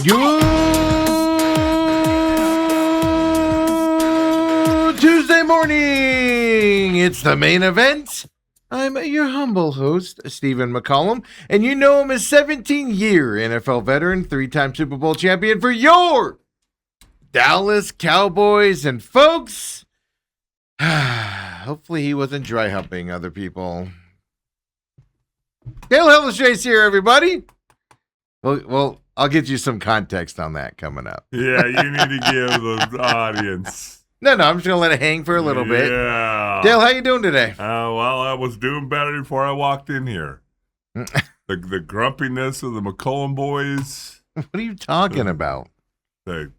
Good Tuesday morning. It's the main event. I'm your humble host, Stephen McCollum, and you know him as 17-year NFL veteran, 3-time Super Bowl champion for your Dallas Cowboys. And folks, hopefully he wasn't dry humping other people. Dale Hellestrae's here, everybody. Well, I'll get you some context on that coming up. Yeah, you need to give the audience. No, I'm just going to let it hang for a little bit. Yeah. Dale, how you doing today? Well, I was doing better before I walked in here. the grumpiness of the McCollum boys. What are you talking about? The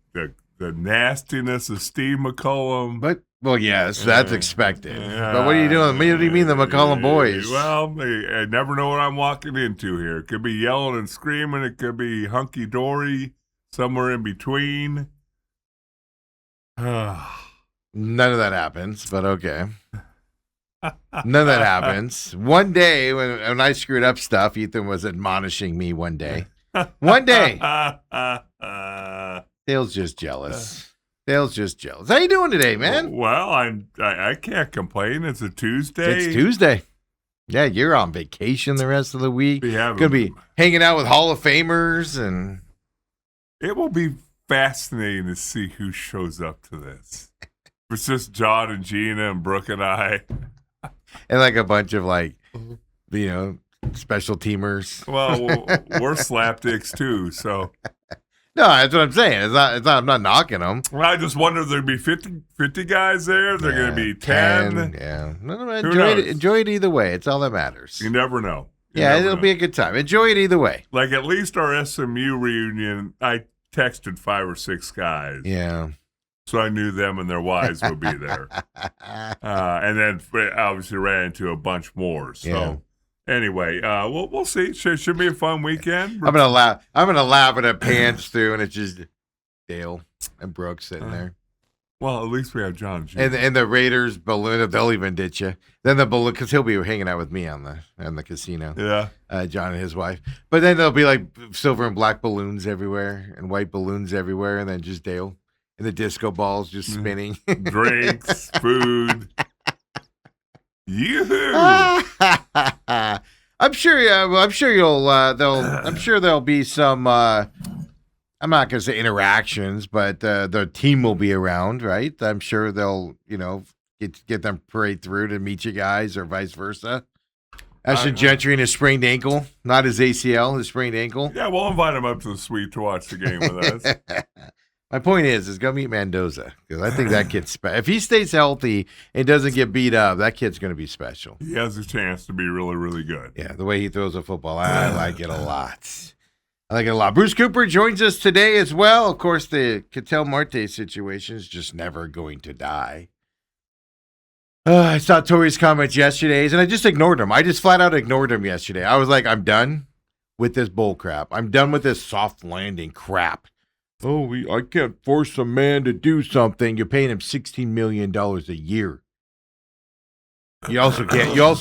nastiness of Steve McCollum. Well, yes, that's expected. But what are you doing? What do you mean the McCollum boys? Well, I never know what I'm walking into here. It could be yelling and screaming. It could be hunky-dory, somewhere in between. None of that happens, but okay. None of that happens. One day, when I screwed up stuff, Ethan was admonishing me one day. One day. Dale's just jealous. Dale's just jealous. How you doing today, man? Well, I can't complain. It's a Tuesday. It's Tuesday. Yeah, you're on vacation the rest of the week. Gonna be hanging out with Hall of Famers, and it will be fascinating to see who shows up to this. It's just John and Gina and Brooke and I, and like a bunch of special teamers. Well, we're slapdicks too, so. No, that's what I'm saying. It's not. I'm not knocking them. Well, I just wonder if there'd be 50 guys there. They're going to be 10. Yeah. No, enjoy it either way. It's all that matters. You never know. It'll be a good time. Enjoy it either way. Like at least our SMU reunion, I texted 5 or 6 guys. Yeah. So I knew them and their wives would be there. And then obviously ran into a bunch more. So. Yeah. Anyway, we'll see. Should be a fun weekend. I'm gonna laugh at it pants through, and it's just Dale and Brooke sitting there. Well, at least we have John. And the Raiders balloon. They'll even ditch you. Then the balloon, because he'll be hanging out with me in the casino. Yeah. John and his wife. But then there'll be like silver and black balloons everywhere, and white balloons everywhere, and then just Dale and the disco balls just spinning. Drinks, food. Yoo-hoo! I'm sure there'll be some. I'm not going to say interactions, but the team will be around, right? I'm sure they'll get them parade through to meet you guys, or vice versa. Ashton Gentry and his sprained ankle, not his ACL, his sprained ankle. Yeah, we'll invite him up to the suite to watch the game with us. My point is go meet Mendoza, because I think that kid's if he stays healthy and doesn't get beat up, that kid's going to be special. He has a chance to be really, really good. Yeah, the way he throws a football, I like it a lot. Bruce Cooper joins us today as well. Of course, the Ketel Marte situation is just never going to die. I saw Tori's comments yesterday, and I just ignored him. I just flat out ignored him yesterday. I was like, I'm done with this bull crap. I'm done with this soft landing crap. Oh, I can't force a man to do something. You're paying him $16 million a year. You also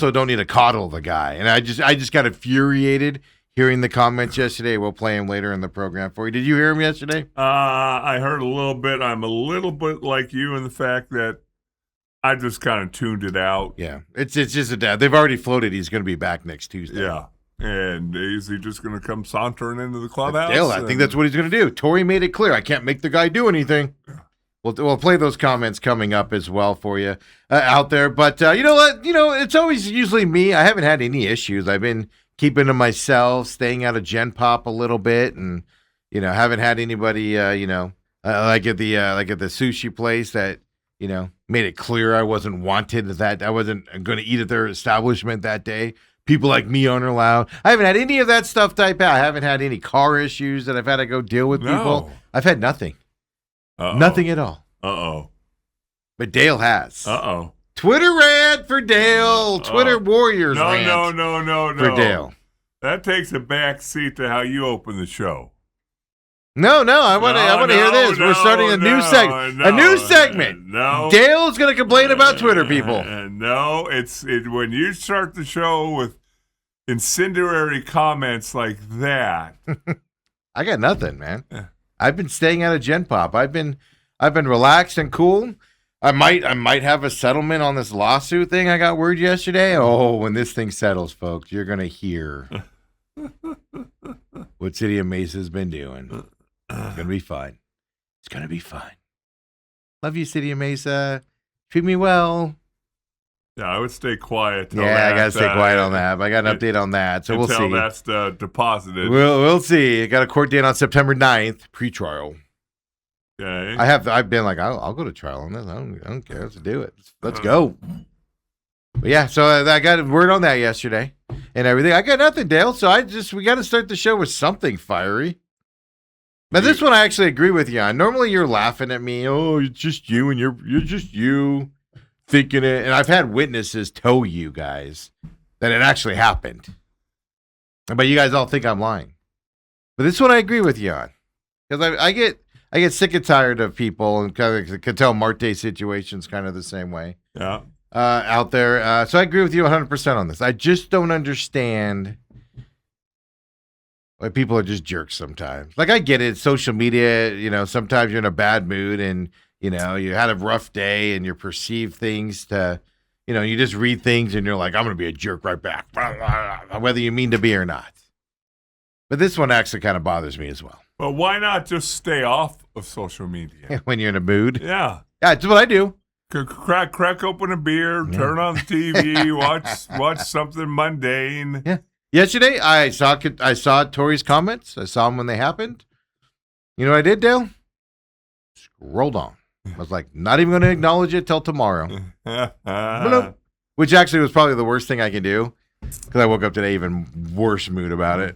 don't need to coddle the guy. And I just got infuriated hearing the comments yesterday. We'll play him later in the program for you. Did you hear him yesterday? I heard a little bit. I'm a little bit like you in the fact that I just kind of tuned it out. Yeah, it's just they've already floated. He's going to be back next Tuesday. Yeah. And is he just going to come sauntering into the clubhouse? Dale, I think that's what he's going to do. Tori made it clear. I can't make the guy do anything. We'll play those comments coming up as well for you out there. But you know what? It's always usually me. I haven't had any issues. I've been keeping to myself, staying out of Gen Pop a little bit, and haven't had anybody like at the sushi place that made it clear I wasn't wanted, that I wasn't going to eat at their establishment that day. People like me aren't allowed. I haven't had any of that stuff type out. I haven't had any car issues that I've had to go deal with people. I've had nothing. Nothing at all. Uh-oh. But Dale has. Uh-oh. Twitter rant for Dale. Twitter Warriors rant. No. For Dale. That takes a back seat to how you open the show. No, I want to hear this. We're starting a new segment. A new segment. No. Dale's going to complain about Twitter people. No, it's when you start the show with incendiary comments like that, I got nothing, man. Yeah. I've been staying out of Gen Pop. I've been relaxed and cool. I might have a settlement on this lawsuit thing. I got word yesterday. Oh, when this thing settles, folks, you're gonna hear what City of Mesa's been doing. It's gonna be fine. It's gonna be fine. Love you, City of Mesa. Treat me well. Yeah, I would stay quiet. Till I gotta stay quiet on that. But I got an update on that, so we'll see. Until that's deposited. We'll see. I got a court date on September 9th, pre-trial. Okay. I've been like, I'll go to trial on this. I don't care. Let's do it. Let's go. But yeah, so I got word on that yesterday and everything. I got nothing, Dale. So we got to start the show with something fiery. But this one I actually agree with you on. Normally you're laughing at me. Oh, it's just you and you're just you thinking it. And I've had witnesses tell you guys that it actually happened. But you guys all think I'm lying. But this one I agree with you on. Because I get sick and tired of people, and kind of the Cattell Marte situation's kind of the same way. Yeah. Out there. So I agree with you 100% on this. I just don't understand why people are just jerks sometimes. Like, I get it. Social media, sometimes you're in a bad mood and, you had a rough day and you perceive things to, you just read things and you're like, I'm going to be a jerk right back, whether you mean to be or not. But this one actually kind of bothers me as well. Well, why not just stay off of social media? When you're in a mood? Yeah. Yeah, it's what I do. Crack open a beer, turn on the TV, watch something mundane. Yeah. Yesterday, I saw Tori's comments. I saw them when they happened. You know what I did, Dale? Scrolled on. I was like, not even going to acknowledge it till tomorrow. Which actually was probably the worst thing I can do, because I woke up today even worse mood about it.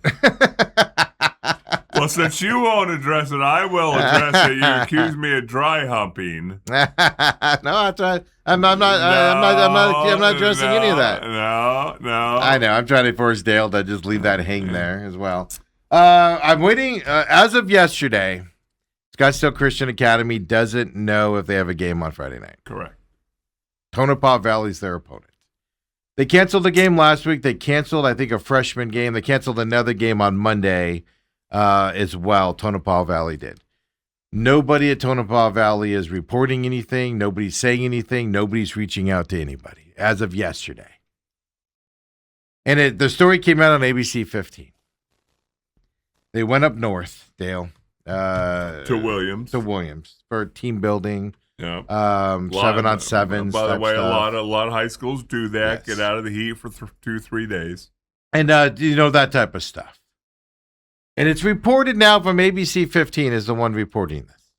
Well, since you won't address it, I will address it. You accuse me of dry humping. No, I'm not addressing any of that. No. I know. I'm trying to force Dale to just leave that hang there as well. I'm waiting. As of yesterday, Scottsdale Christian Academy doesn't know if they have a game on Friday night. Correct. Tonopah Valley's their opponent. They canceled a game last week. They canceled, I think, a freshman game. They canceled another game on Monday as well. Tonopah Valley did. Nobody at Tonopah Valley is reporting anything. Nobody's saying anything. Nobody's reaching out to anybody as of yesterday. And the story came out on ABC 15. They went up north, Dale. To Williams for team building. Yeah. 7-on-7s. By the way, stuff. a lot of high schools do that. Yes. Get out of the heat for 2-3 days. And that type of stuff. And it's reported now from ABC 15 is the one reporting this,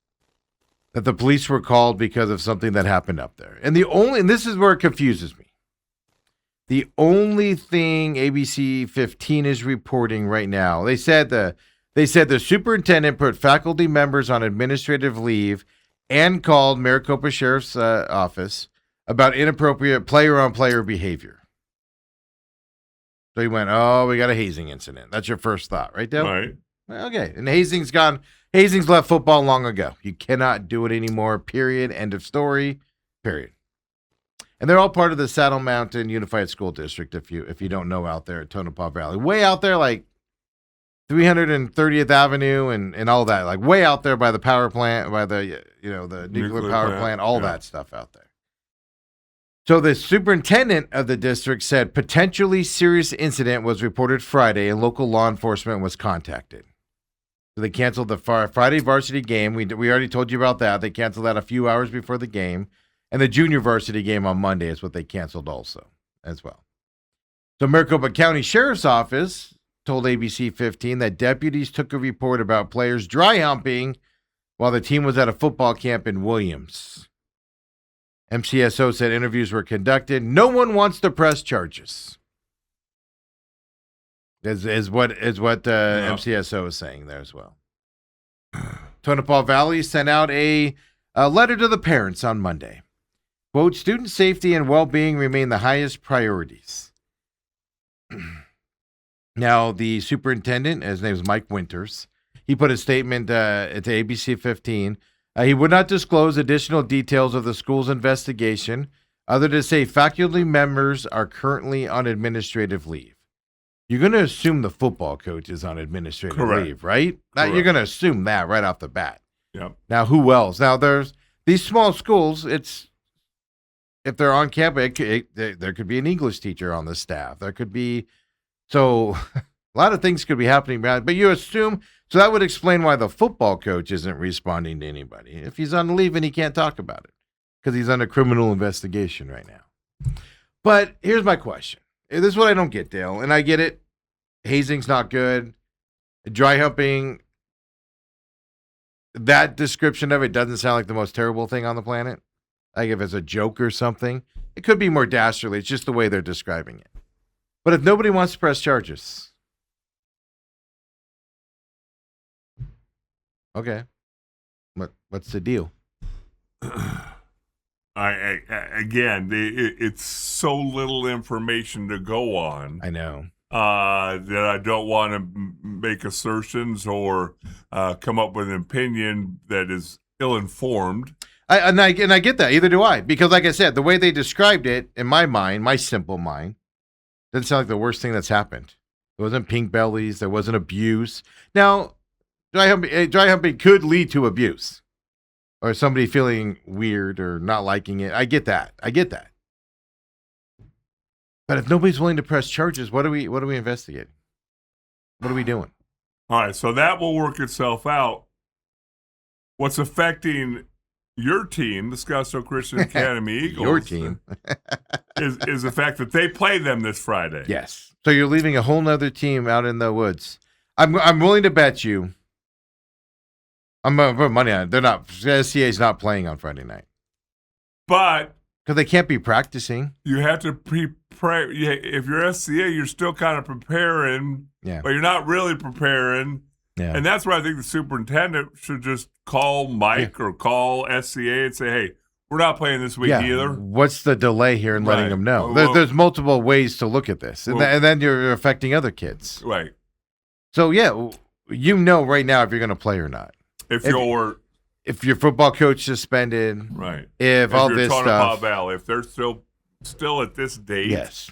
that the police were called because of something that happened up there. And this is where it confuses me. The only thing ABC 15 is reporting right now, they said the superintendent put faculty members on administrative leave and called Maricopa Sheriff's Office about inappropriate player-on-player behavior. So he went, we got a hazing incident. That's your first thought, right, Dale? Right. Okay. And hazing's gone. Hazing's left football long ago. You cannot do it anymore, period. End of story, period. And they're all part of the Saddle Mountain Unified School District, if you don't know, out there at Tonopah Valley. Way out there, like 330th Avenue and all that. Like way out there by the power plant, by the the nuclear power plant, all that stuff out there. So the superintendent of the district said potentially serious incident was reported Friday and local law enforcement was contacted. So they canceled the Friday varsity game. We already told you about that. They canceled that a few hours before the game. And the junior varsity game on Monday is what they canceled also as well. So Maricopa County Sheriff's Office told ABC 15 that deputies took a report about players dry humping while the team was at a football camp in Williams. MCSO said interviews were conducted. No one wants to press charges. Is what MCSO is saying there as well. Tonopah Valley sent out a letter to the parents on Monday. Quote, student safety and well-being remain the highest priorities. Now, the superintendent, his name is Mike Winters, he put a statement to ABC 15. He would not disclose additional details of the school's investigation, other than to say faculty members are currently on administrative leave. you're going to assume the football coach is on administrative Correct. leave, right? You're Correct. going to assume that right off the bat. Yep. Now, who else? Now, there's these small schools. If they're on campus, there could be an English teacher on the staff. There could be, so a lot of things could be happening. But you assume, so that would explain why the football coach isn't responding to anybody. If he's on leave and he can't talk about it because he's under criminal investigation right now. But here's my question. This is what I don't get, Dale, and I get it. Hazing's not good. Dry humping, that description of it doesn't sound like the most terrible thing on the planet. Like if it's a joke or something, it could be more dastardly. It's just the way they're describing it. But if nobody wants to press charges, okay, what's the deal? Again, it's so little information to go on. I know. That I don't want to make assertions or come up with an opinion that is ill-informed. And I get that. Either do I. Because like I said, the way they described it, in my mind, my simple mind, doesn't sound like the worst thing that's happened. There wasn't pink bellies. There wasn't abuse. Now, dry humping could lead to abuse. Or somebody feeling weird or not liking it. I get that. But if nobody's willing to press charges, what are we investigating? What are we doing? All right, so that will work itself out. What's affecting your team, the Scottsdale Christian Academy Eagles, your team, is the fact that they play them this Friday. Yes. So you're leaving a whole nother team out in the woods. I'm willing to bet you. I'm going to put money on it. They're not. SCA's not playing on Friday night. But because they can't be practicing. You have to prepare. If you're SCA, you're still kind of preparing, but you're not really preparing. Yeah. And that's why I think the superintendent should just call Mike or call SCA and say, hey, we're not playing this week either. What's the delay here in letting them know? There's multiple ways to look at this. And then you're affecting other kids. Right. So, right now if you're going to play or not. If your football coach suspended, right? If all this stuff, Valley, if they're still at this date, yes,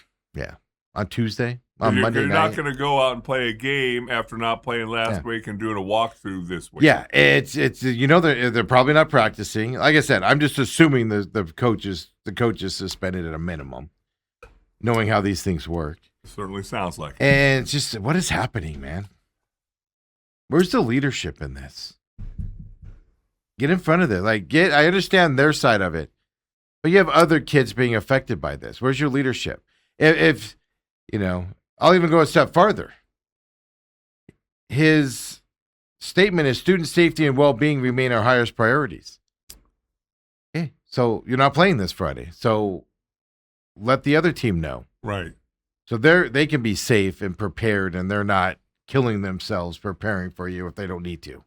on Tuesday, on Monday you're night, not going to go out and play a game after not playing last week and doing a walkthrough this week. Yeah, it's they're probably not practicing. Like I said, I'm just assuming the coach is suspended at a minimum, knowing how these things work. Certainly sounds like it. And it's just what is happening, man. Where's the leadership in this? Get in front of it. I understand their side of it, but you have other kids being affected by this. Where's your leadership? If I'll even go a step farther. His statement is student safety and well-being remain our highest priorities. Okay, so you're not playing this Friday. So let the other team know. Right. So they can be safe and prepared, and they're not killing themselves preparing for you if they don't need to.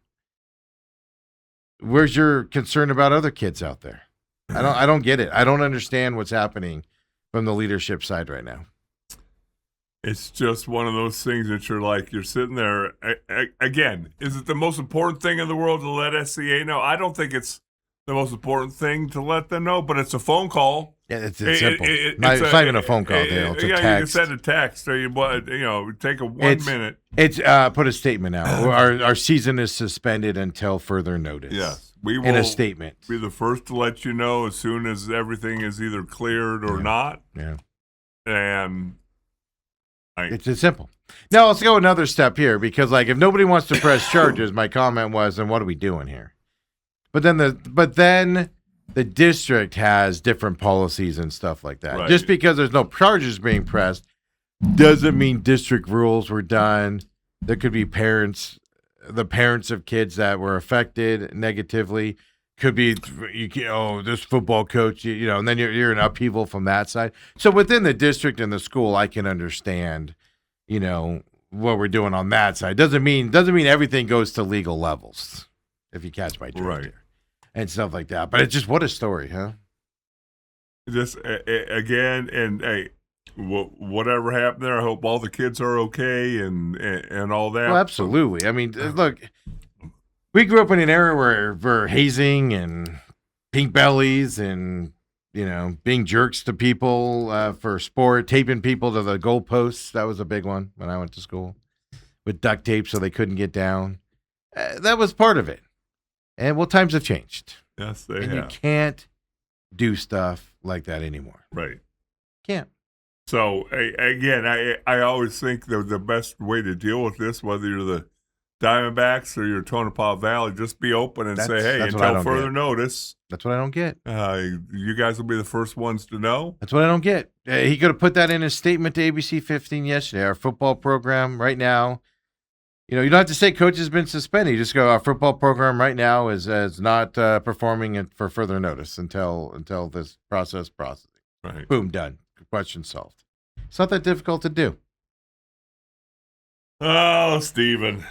Where's your concern about other kids out there? I don't get it. I don't understand what's happening from the leadership side right now. It's just one of those things that you're sitting there. Again, is it the most important thing in the world to let SCA know? I don't think it's the most important thing to let them know, but it's a phone call. Yeah, it's simple. It's not even a phone call, Dale. It's a text. You can send a text, or take a 1 minute. It's put a statement out. Our season is suspended until further notice. Yes, we will. In a statement, be the first to let you know as soon as everything is either cleared or not. Yeah, and it's as simple. Now let's go another step here because, if nobody wants to press charges, my comment was, then what are we doing here? But then the district has different policies and stuff like that. Right. Just because there's no charges being pressed doesn't mean district rules were done. There could be the parents of kids that were affected negatively. Could be, this football coach, and then you're in upheaval from that side. So within the district and the school, I can understand, what we're doing on that side. Doesn't mean everything goes to legal levels, if you catch my drift here. And stuff like that. But it's just, what a story, huh? Just, again, and hey, whatever happened there, I hope all the kids are okay and all that. Well, absolutely. I mean, look, we grew up in an era where hazing and pink bellies and, being jerks to people for sport, taping people to the goalposts. That was a big one when I went to school with duct tape so they couldn't get down. That was part of it. And times have changed. Yes, they and have. You can't do stuff like that anymore. Right. Can't. So, again, I always think the best way to deal with this, whether you're the Diamondbacks or you're Tonopah Valley, just be open and say, hey, until further notice. That's what I don't get. You guys will be the first ones to know. That's what I don't get. He could have put that in his statement to ABC 15 yesterday. Our football program right now, you don't have to say coach has been suspended. You just go, our football program right now is not performing it for further notice until this processing. Right. Boom, done. Question solved. It's not that difficult to do. Oh, Steven.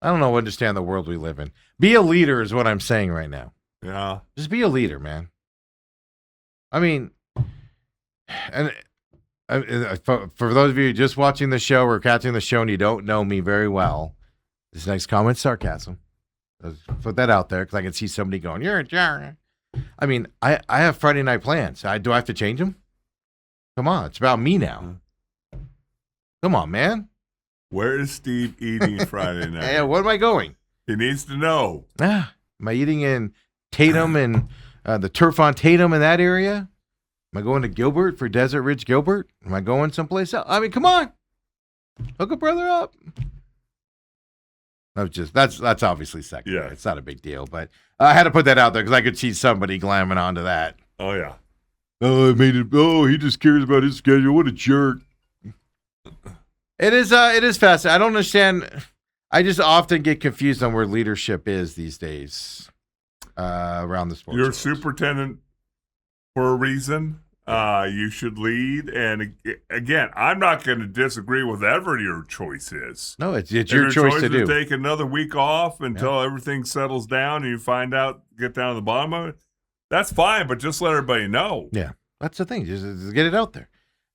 I don't understand the world we live in. Be a leader is what I'm saying right now. Yeah. Just be a leader, man. I mean, and for those of you just watching the show or catching the show and you don't know me very well, this next comment's sarcasm. Let's put that out there because I can see somebody going, you're a jerk. I mean, I have Friday night plans. Do I have to change them? Come on, it's about me now. Come on, man. Where is Steve eating Friday night? Hey, where am I going? He needs to know. Am I eating in Tatum and the turf on Tatum in that area? Am I going to Gilbert for Desert Ridge Gilbert? Am I going someplace else? I mean, come on. Hook a brother up. That's obviously secondary. Yeah. It's not a big deal, but I had to put that out there because I could see somebody glamming onto that. Oh, yeah. Oh, I made it. Oh, he just cares about his schedule. What a jerk. It is fascinating. I don't understand. I just often get confused on where leadership is these days around the sports. You're world. superintendent for a reason. You should lead. And again, I'm not going to disagree with whatever your choice is. No, it's your choice to do. Take another week off until everything settles down and you get down to the bottom of it. That's fine, but just let everybody know. Yeah, that's the thing. Just get it out there.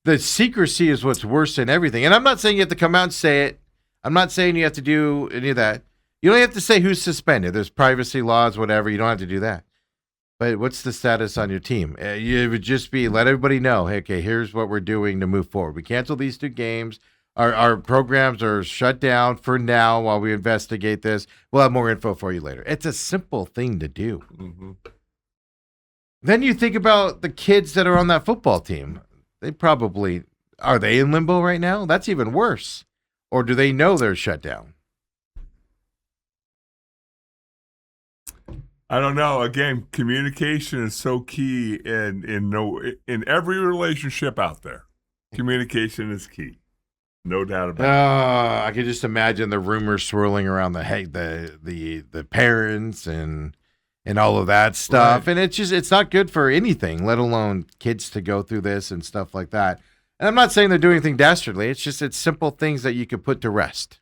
The secrecy is what's worse than everything. And I'm not saying you have to come out and say it. I'm not saying you have to do any of that. You don't have to say who's suspended. There's privacy laws, whatever. You don't have to do that. But what's the status on your team? It would just be let everybody know, hey, okay, here's what we're doing to move forward. We canceled these 2 games. Our programs are shut down for now while we investigate this. We'll have more info for you later. It's a simple thing to do. Mm-hmm. Then you think about the kids that are on that football team. Are they in limbo right now? That's even worse. Or do they know they're shut down? I don't know. Again, communication is so key in every relationship out there. Communication is key. No doubt about it. I could just imagine the rumors swirling around the parents and all of that stuff. Right. And it's not good for anything, let alone kids to go through this and stuff like that. And I'm not saying they're doing anything dastardly. It's simple things that you could put to rest.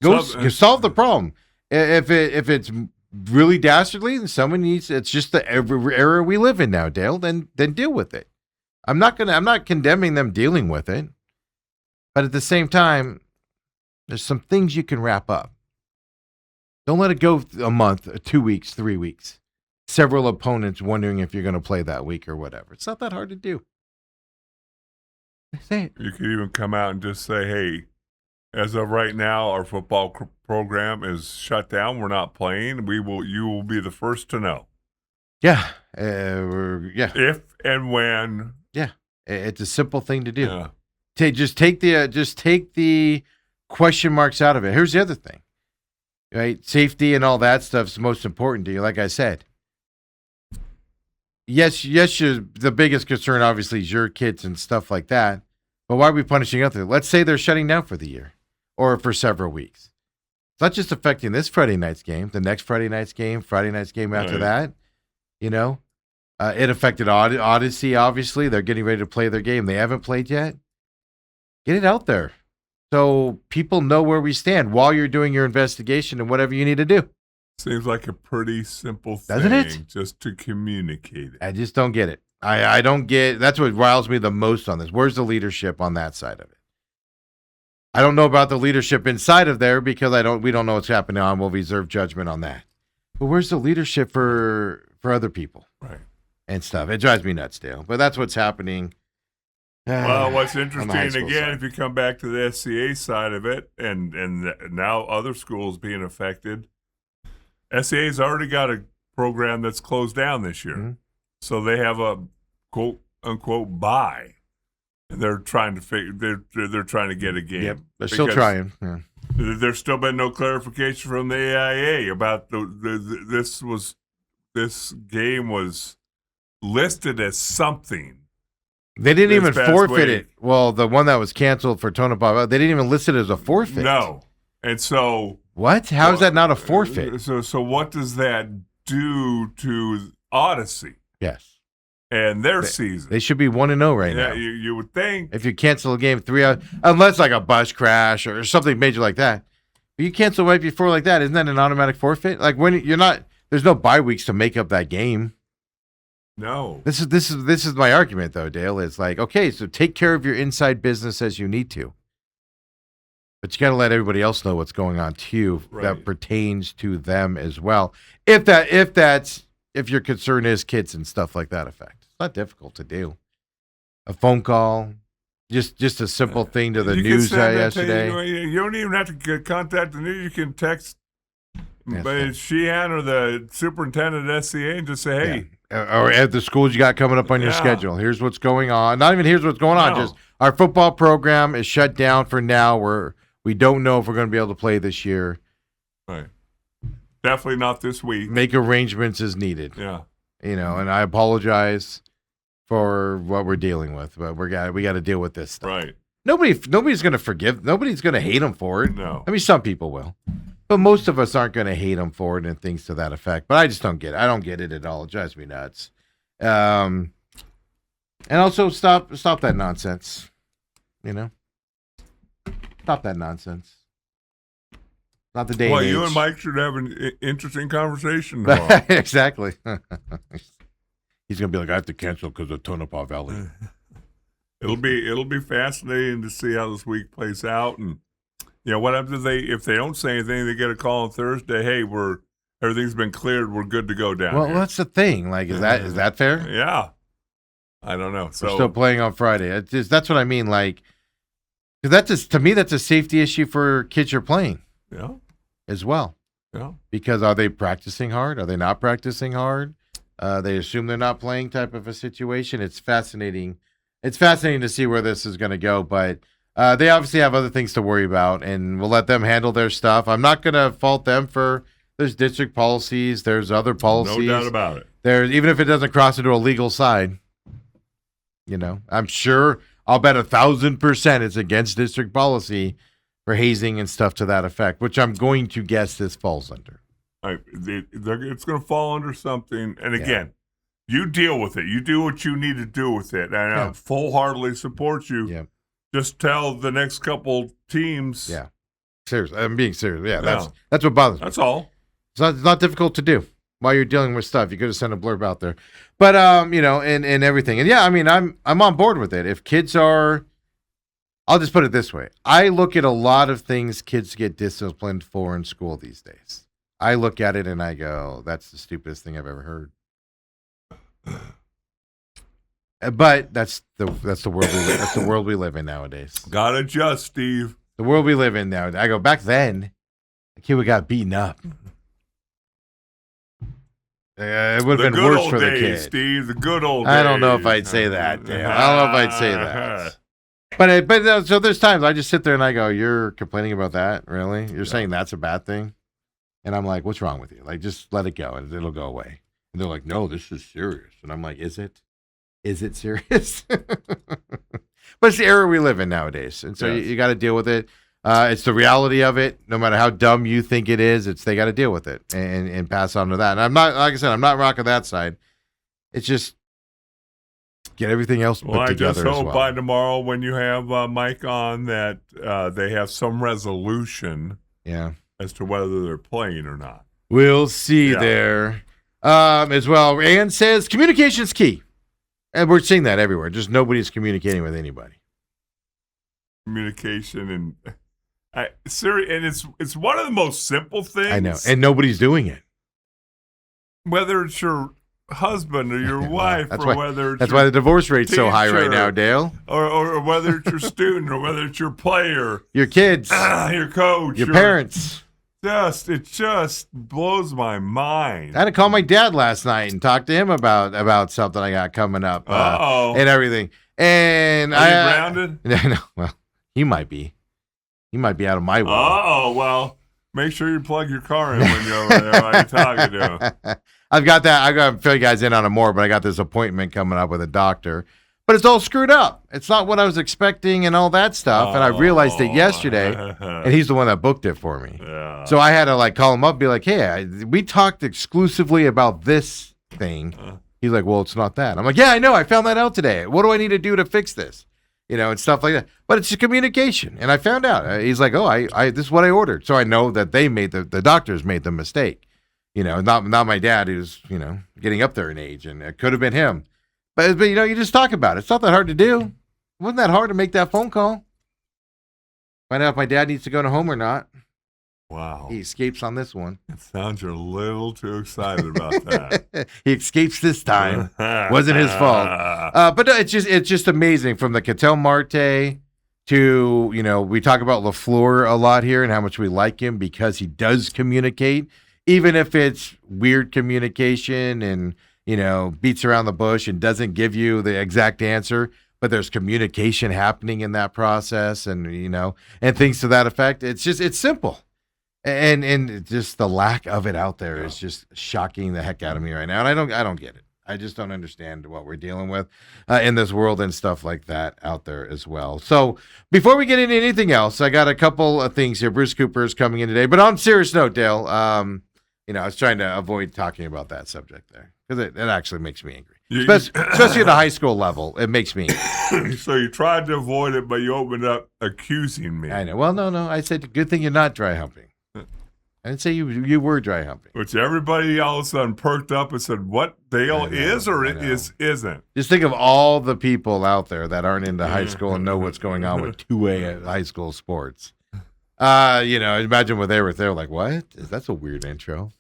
Solve the problem. If it's really dastardly, then it's just the era we live in now, Dale, then deal with it. I'm not condemning them dealing with it. But at the same time, there's some things you can wrap up. Don't let it go a month, 2 weeks, 3 weeks. Several opponents wondering if you're going to play that week or whatever. It's not that hard to do. Say it. You could even come out and just say, hey, as of right now, our football program is shut down. We're not playing. You will be the first to know. Yeah. If and when. Yeah. It's a simple thing to do. Yeah. Just take the question marks out of it. Here's the other thing. Right? Safety and all that stuff is most important to you, like I said. Yes, the biggest concern obviously is your kids and stuff like that. But why are we punishing others? Let's say they're shutting down for the year or for several weeks. It's not just affecting this Friday night's game, the next Friday night's game after that. It affected Odyssey, obviously. They're getting ready to play their game. They haven't played yet. Get it out there so people know where we stand while you're doing your investigation and whatever you need to do. Seems like a pretty simple thing. Doesn't it? Just to communicate it. I just don't get it. I don't get. That's what riles me the most on this. Where's the leadership on that side of it? I don't know about the leadership inside of there because we don't know what's happening on. We'll reserve judgment on that. But where's the leadership for other people? Right. and stuff. It drives me nuts, Dale. But that's what's happening. Well, what's on the high interesting, school again, side. if you come back to the SCA side of it, and now other schools being affected, SCA's already got a program that's closed down this year. Mm-hmm. So they have a quote-unquote bye. And they're trying to they're trying to get a game. Yep, they're still trying. Yeah. There's still been no clarification from the AIA about this game was listed as something. They didn't this even past forfeit week. it. Well, the one that was canceled for Tonopah, they didn't even list it as a forfeit. No. And so What? How is that not a forfeit? So what does that do to Odyssey Yes. and their season? They should be 1-0 right now. You would think. If you cancel a game 3 hours, unless like a bus crash or something major like that. But you cancel right before like that, isn't that an automatic forfeit? Like when you're not, there's no bye weeks to make up that game. No. This is my argument though, Dale. It's like, okay, so take care of your inside business as you need to. But you got to let everybody else know what's going on too that pertains to them as well. If your concern is kids and stuff like that effect. It's not difficult to do. A phone call, just a simple thing to the news yesterday. You don't even have to contact the news. You can text Sheehan or the superintendent at SCA and just say, hey. Yeah. Or at the schools you got coming up on your schedule. Here's what's going on. Not even here's what's going on. Just our football program is shut down for now. We don't know if we're going to be able to play this year. Right. Definitely not this week. Make arrangements as needed. Yeah. And I apologize for what we're dealing with, but we got to deal with this stuff. Right. Nobody's going to forgive. Nobody's going to hate them for it. No. I mean, some people will, but most of us aren't going to hate them for it and things to that effect. But I just don't get it. I don't get it at all. It drives me nuts. And also stop that nonsense. Stop that nonsense. Not the day. Well, and you age. and Mike should have an interesting conversation tomorrow. Exactly. He's gonna be like, I have to cancel because of Tonopah Valley. It'll be fascinating to see how this week plays out, and what happens if they don't say anything, they get a call on Thursday. Hey, everything's been cleared. We're good to go down. Well, here. that's the thing. Like, is that fair? Yeah, I don't know. So we're still playing on Friday. That's what I mean. Like, because to me, that's a safety issue for kids you're playing. Yeah. As well. Yeah. Because are they practicing hard? Are they not practicing hard? They assume they're not playing type of a situation. It's fascinating. It's fascinating to see where this is going to go, but they obviously have other things to worry about, and we'll let them handle their stuff. I'm not going to fault them there's district policies. There's other policies. No doubt about it. Even if it doesn't cross into a legal side, I'm sure I'll bet 1,000% it's against district policy for hazing and stuff to that effect, which I'm going to guess this falls under. It's going to fall under something. And again, you deal with it. You do what you need to do with it. And I full-heartedly support you. Yeah. Just tell the next couple teams. Yeah. Seriously. I'm being serious. Yeah, that's what bothers me. That's all. It's not difficult to do while you're dealing with stuff. You could have sent a blurb out there. But, and everything. And, yeah, I mean, I'm on board with it. If kids are... I'll just put it this way. I look at a lot of things kids get disciplined for in school these days. I look at it and I go, that's the stupidest thing I've ever heard. But that's the world we live. That's the world we live in nowadays. Gotta adjust, Steve. The world we live in now. I go, back then, a kid would got beaten up. It would have been worse for the kid. Steve, the good old days. I don't know if I'd say that, Dan. I don't know if I'd say that. But so there's times I just sit there and I go, you're complaining about that? Really? You're saying that's a bad thing? And I'm like, what's wrong with you? Like, just let it go and it'll go away. And they're like, no, this is serious. And I'm like, is it? Is it serious? But it's the era we live in nowadays. And so you got to deal with it. It's the reality of it. No matter how dumb you think it is, they got to deal with it and pass on to that. And I'm not, like I said, I'm not rocking that side. It's just, get everything else put together as well. I just hope by tomorrow when you have Mike on that they have some resolution as to whether they're playing or not. We'll see there as well. Ann says communication's key. And we're seeing that everywhere. Just nobody's communicating with anybody. Communication and it's one of the most simple things. I know. And nobody's doing it. Whether it's your husband or your wife, or whether it's that's why the divorce rate's so high right teacher, now, Dale. or whether it's your student, or whether it's your player, Your kids, your coach, your parents. It just blows my mind. I had to call my dad last night and talk to him about something I got coming up and everything. And Are you grounded? No, well, he might be. He might be out of my way. Well, make sure you plug your car in when you're over there while you're talking to him. I've got that. I've got to fill you guys in on it more, but I got this appointment coming up with a doctor. But it's all screwed up. It's not what I was expecting and all that stuff. And I realized it yesterday, and he's the one that booked it for me. Yeah. So I had to call him up and be like, hey, we talked exclusively about this thing. He's like, well, it's not that. I'm like, yeah, I know. I found that out today. What do I need to do to fix this? And stuff like that. But it's a communication. And I found out. He's like, oh, I this is what I ordered. So I know that they made the doctors made the mistake. Not my dad, who's, getting up there in age. And it could have been him. But you just talk about it. It's not that hard to do. It wasn't that hard to make that phone call. Find out if my dad needs to go to home or not. Wow. He escapes on this one. It sounds you're a little too excited about that. He escapes this time. Wasn't his fault. But no, it's just amazing from the Ketel Marte to, we talk about LaFleur a lot here and how much we like him because he does communicate, even if it's weird communication and, beats around the bush and doesn't give you the exact answer, but there's communication happening in that process and, and things to that effect. It's simple. And just the lack of it out there is just shocking the heck out of me right now. And I don't get it. I just don't understand what we're dealing with in this world and stuff like that out there as well. So before we get into anything else, I got a couple of things here. Bruce Cooper is coming in today, but on a serious note, Dale, I was trying to avoid talking about that subject there because it actually makes me angry, especially at the high school level. It makes me angry. So you tried to avoid it, but you opened up accusing me. I know. Well, no. I said, good thing you're not dry humping. I didn't say you were dry humping. Which everybody all of a sudden perked up and said, what Dale is or it isn't. Just think of all the people out there that aren't into high school and know what's going on with 2A high school sports. Imagine what they were like, what? That's a weird intro.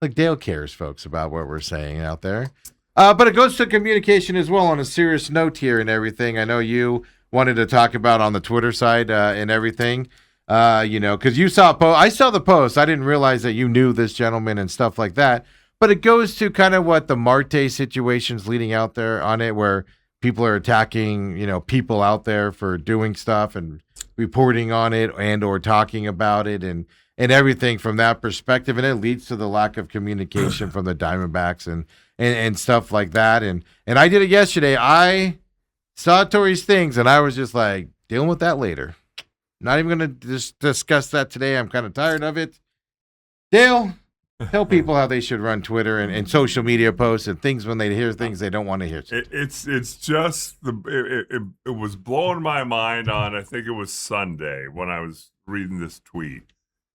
Like Dale cares, folks, about what we're saying out there. But it goes to communication as well on a serious note here and everything. I know you wanted to talk about on the Twitter side and everything. Because you saw a post. I saw the post. I didn't realize that you knew this gentleman and stuff like that. But it goes to kind of what the Marte situation's leading out there on it, where people are attacking, people out there for doing stuff and reporting on it and or talking about it and everything from that perspective. And it leads to the lack of communication from the Diamondbacks and stuff like that. And I did it yesterday. I saw Tori's things and I was just like, dealing with that later. Not even going to discuss that today. I'm kind of tired of it. Dale, tell people how they should run Twitter and social media posts and things when they hear things they don't want to hear. It's just it was blowing my mind on, I think it was Sunday when I was reading this tweet.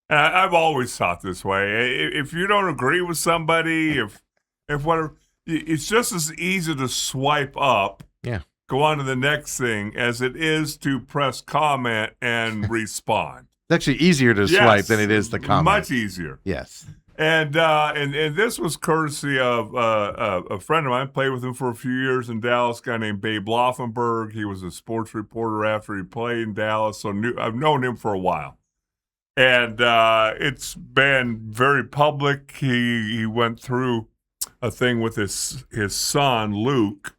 And I've always thought this way. If you don't agree with somebody, if whatever, it's just as easy to swipe up. Yeah. Go on to the next thing as it is to press comment and respond. It's actually easier to swipe than it is to comment. Much easier. Yes. And this was courtesy of a friend of mine. Played with him for a few years in Dallas. A guy named Babe Laufenberg. He was a sports reporter after he played in Dallas, so I've known him for a while. And it's been very public. He went through a thing with his son Luke,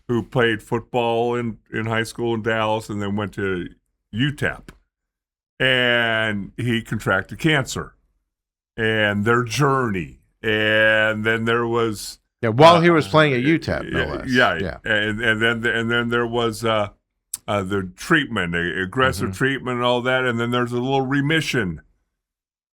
who played football in high school in Dallas and then went to UTEP. And he contracted cancer and their journey. And then there was... Yeah, while he was playing at UTEP, no less. Yeah. And then there was the treatment, aggressive treatment and all that. And then there's a little remission.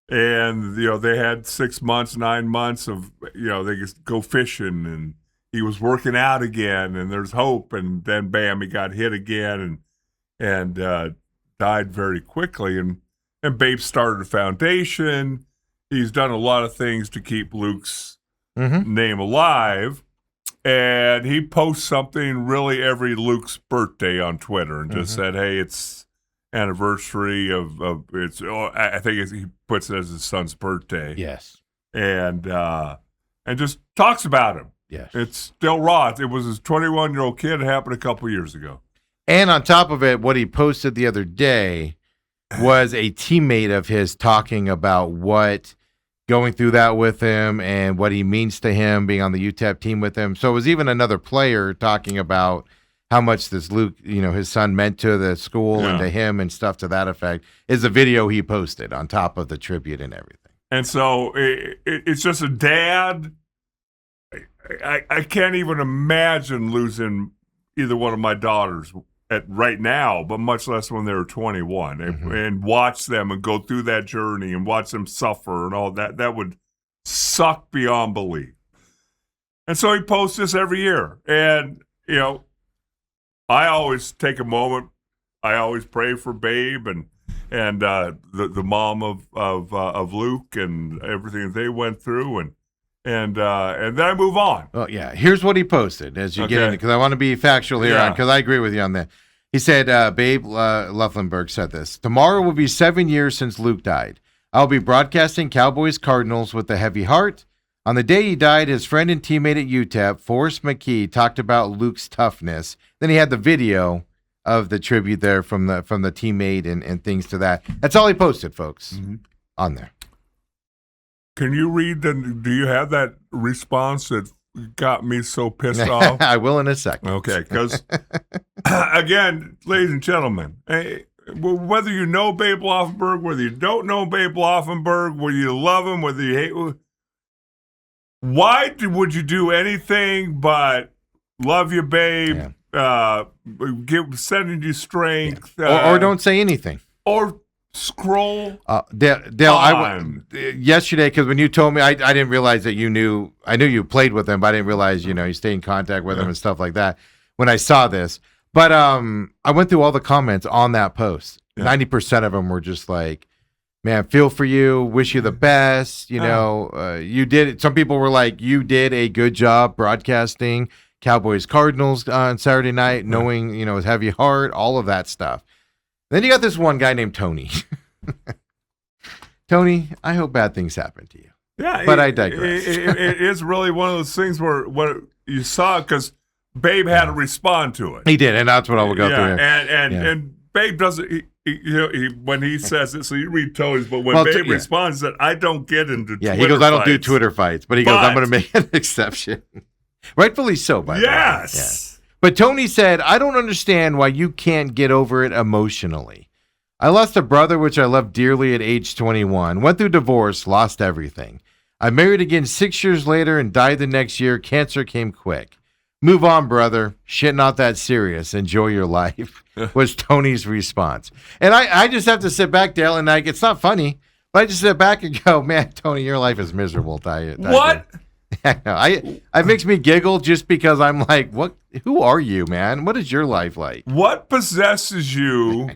And, they had 6 months, 9 months of, they just go fishing and he was working out again, and there's hope, and then bam, he got hit again and died very quickly. And Babe started a foundation. He's done a lot of things to keep Luke's name alive. And he posts something really every Luke's birthday on Twitter and just said, hey, it's anniversary of it's, I think he puts it as his son's birthday. Yes. And and just talks about him. Yes. It's still raw. It was his 21-year-old kid. It happened a couple years ago. And on top of it, what he posted the other day was a teammate of his talking about what going through that with him and what he means to him being on the UTEP team with him. So it was even another player talking about how much this Luke, his son meant to the school and to him and stuff to that effect, is a video he posted on top of the tribute and everything. And so it's just a dad. I can't even imagine losing either one of my daughters right now, but much less when they were 21, and watch them and go through that journey and watch them suffer and all that. That would suck beyond belief. And so he posts this every year. And, I always take a moment. I always pray for Babe and the mom of Luke and everything they went through, and then I move on. Well, yeah. Here's what he posted as you get in, because I want to be factual here, because I agree with you on that. He said, Babe Luffenberg said this: "Tomorrow will be 7 years since Luke died. I'll be broadcasting Cowboys Cardinals with a heavy heart. On the day he died, his friend and teammate at UTEP, Forrest McKee, talked about Luke's toughness. Then he had the video of the tribute there from the teammate and things to that. That's all he posted, folks, on there. Can you read do you have that response that got me so pissed off? I will in a second. Okay, because, again, ladies and gentlemen, whether you know Babe Laufenberg, whether you don't know Babe Laufenberg, whether you love him, whether you hate, why would you do anything but love you, Babe, sending you strength? Yeah. Or don't say anything. Or scroll Dale, yesterday, because when you told me, I didn't realize that you knew. I knew you played with him, but I didn't realize, you stay in contact with him and stuff like that when I saw this. But I went through all the comments on that post. 90% of them were just like, man, feel for you, wish you the best. You did it. Some people were like, you did a good job broadcasting Cowboys Cardinals on Saturday night, knowing, his heavy heart, all of that stuff. Then you got this one guy named Tony. Tony, I hope bad things happen to you. Yeah, but I digress. It is really one of those things where you saw, because Babe had to respond to it. He did, and that's what I will go through. And Babe doesn't. When he says it, so you read Tony's, but when Babe responds that I don't get into Twitter he goes, I don't fights. do Twitter fights, but he goes, I'm going to make an exception. Rightfully so, by the way. Yes. But Tony said, I don't understand why you can't get over it emotionally. I lost a brother, which I loved dearly at age 21. Went through divorce, lost everything. I married again 6 years later and died the next year. Cancer came quick. Move on, brother. Shit not that serious. Enjoy your life, was Tony's response. And I just have to sit back, Dale, and it's not funny, but I just sit back and go, man, Tony, your life is miserable. What? It makes me giggle just because I'm like, what? Who are you, man? What is your life like? What possesses you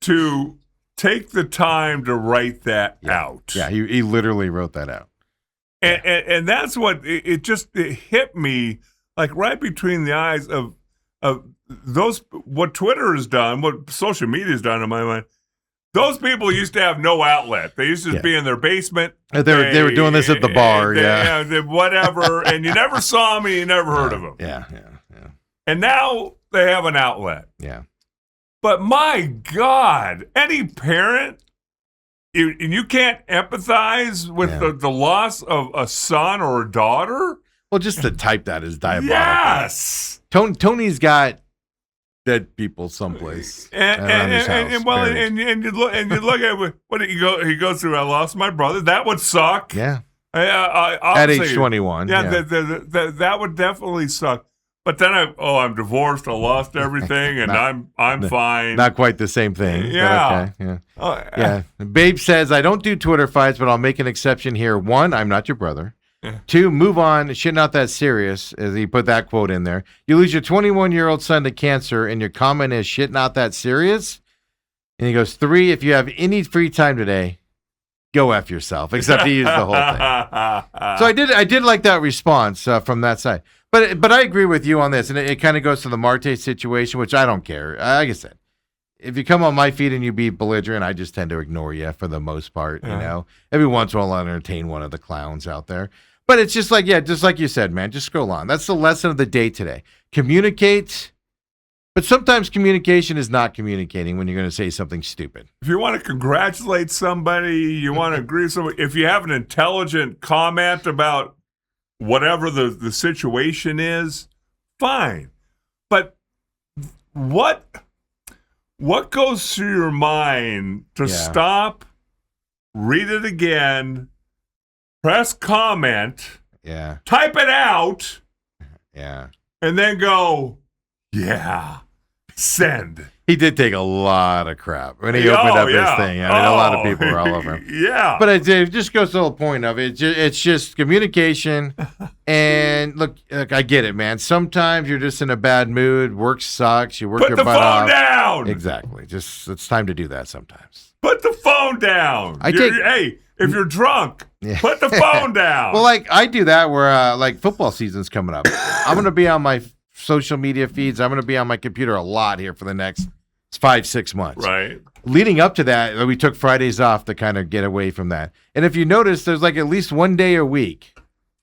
to take the time to write that out? Yeah, he literally wrote that out. And that's what it hit me. Like right between the eyes of those, what Twitter has done, what social media has done in my mind. Those people used to have no outlet. They used to just be in their basement. They were doing this at the bar, whatever. And you never saw them, and you never heard of them. Yeah. And now they have an outlet. Yeah. But my God, any parent, and you can't empathize with the loss of a son or a daughter. Well, just to type that is diabolical. Yes. Tony's got dead people someplace. And you look at what he goes through. I lost my brother. That would suck. Yeah. At age 21. Yeah. That would definitely suck. But then I'm divorced. I lost everything, and I'm fine. Not quite the same thing. Yeah. Okay. Yeah. Babe says, I don't do Twitter fights, but I'll make an exception here. 1, I'm not your brother. 2, move on. Shit not that serious, as he put that quote in there. You lose your 21-year-old son to cancer, and your comment is shit not that serious? And he goes, 3, if you have any free time today, go F yourself. Except he used the whole thing. So I did like that response from that side. But I agree with you on this, and it kind of goes to the Marte situation, which I don't care. Like I said, if you come on my feed and you be belligerent, I just tend to ignore you for the most part. Every once in a while I'll entertain one of the clowns out there. But it's just like, just like you said, man, just scroll on. That's the lesson of the day today. Communicate, but sometimes communication is not communicating when you're going to say something stupid. If you want to congratulate somebody, you want to agree with somebody, if you have an intelligent comment about whatever the situation is, fine. But what goes through your mind to stop, read it again, press comment, type it out, and then go, send. He did take a lot of crap when he opened up his thing. I mean, a lot of people were all over him. Yeah. But it just goes to the whole point of it. It's just communication. And look, I get it, man. Sometimes you're just in a bad mood. Work sucks. You work your butt off. Put the phone down. Exactly. Just it's time to do that sometimes. Put the phone down. Hey, if you're drunk, put the phone down. Well, like I do that where like football season's coming up. I'm going to be on my social media feeds. I'm going to be on my computer a lot here for the next 5-6 months. Right. Leading up to that, we took Fridays off to kind of get away from that. And if you notice, there's like at least one day a week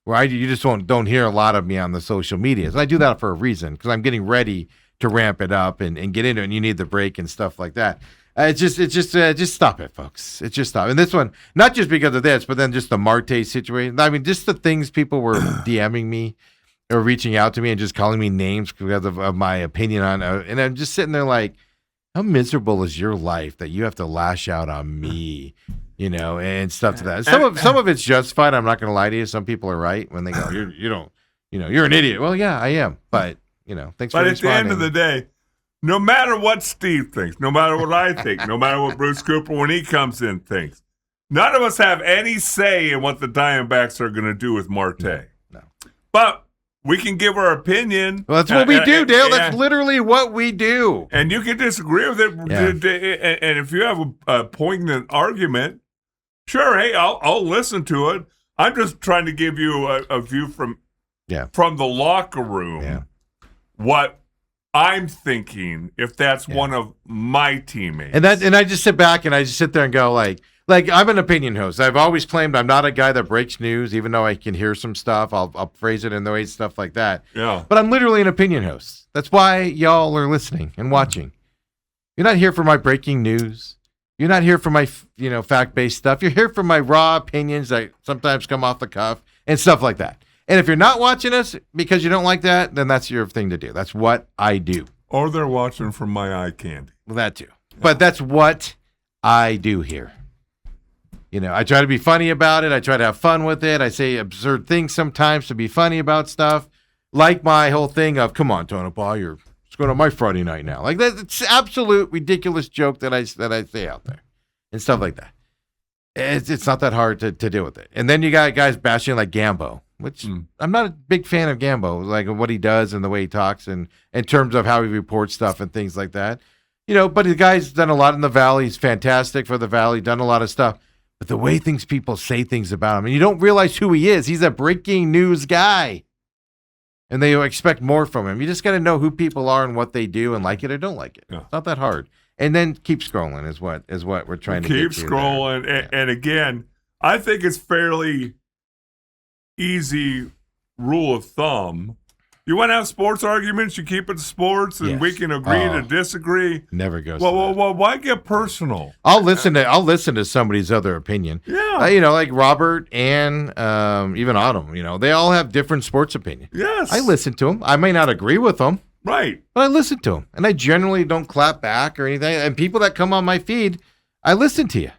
where you just don't hear a lot of me on the social medias. And I do that for a reason because I'm getting ready to ramp it up and get into it. And you need the break and stuff like that. It's just stop it, folks. It's just stop. And this one, not just because of this, but then just the Marte situation. I mean, just the things people were DMing me or reaching out to me and just calling me names because of my opinion on and I'm just sitting there like, how miserable is your life that you have to lash out on me, and stuff to that. Some of it's justified. I'm not going to lie to you. Some people are right when they go, you're an idiot. Well, yeah, I am. But, thanks for responding. But at the end of the day, no matter what Steve thinks, no matter what I think, no matter what Bruce Cooper, when he comes in, thinks, none of us have any say in what the Diamondbacks are going to do with Marte. No. But we can give our opinion. Well, that's what we do, Dale. That's literally what we do. And you can disagree with it. Yeah. And if you have a poignant argument, sure, hey, I'll listen to it. I'm just trying to give you a view from the locker room, what I'm thinking if that's one of my teammates. And I just sit back and I just sit there and go like I'm an opinion host. I've always claimed I'm not a guy that breaks news, even though I can hear some stuff. I'll phrase it in the way stuff like that. Yeah. But I'm literally an opinion host. That's why y'all are listening and watching. You're not here for my breaking news. You're not here for my fact-based stuff. You're here for my raw opinions that sometimes come off the cuff and stuff like that. And if you're not watching us because you don't like that, then that's your thing to do. That's what I do. Or they're watching from my eye candy. Well, that too. Yeah. But that's what I do here. I try to be funny about it. I try to have fun with it. I say absurd things sometimes to be funny about stuff. Like my whole thing of, come on, Tonopah, it's going to my Friday night now. Like that's absolute ridiculous joke that I say out there and stuff like that. It's not that hard to deal with it. And then you got guys bashing like Gambo, which I'm not a big fan of Gambo, like what he does and the way he talks and in terms of how he reports stuff and things like that. But the guy's done a lot in the Valley. He's fantastic for the Valley, done a lot of stuff. But the way people say things about him, and you don't realize who he is. He's a breaking news guy. And they expect more from him. You just got to know who people are and what they do and like it or don't like it. Yeah. It's not that hard. And then keep scrolling is what we're trying to keep get to. Keep scrolling. And again, I think it's fairly easy rule of thumb. You want to have sports arguments, you keep it to sports, and we can agree to disagree. Never goes. Well, why get personal? I'll listen to somebody's other opinion. Yeah, like Robert and even Autumn. They all have different sports opinions. Yes, I listen to them. I may not agree with them, right? But I listen to them, and I generally don't clap back or anything. And people that come on my feed, I listen to you.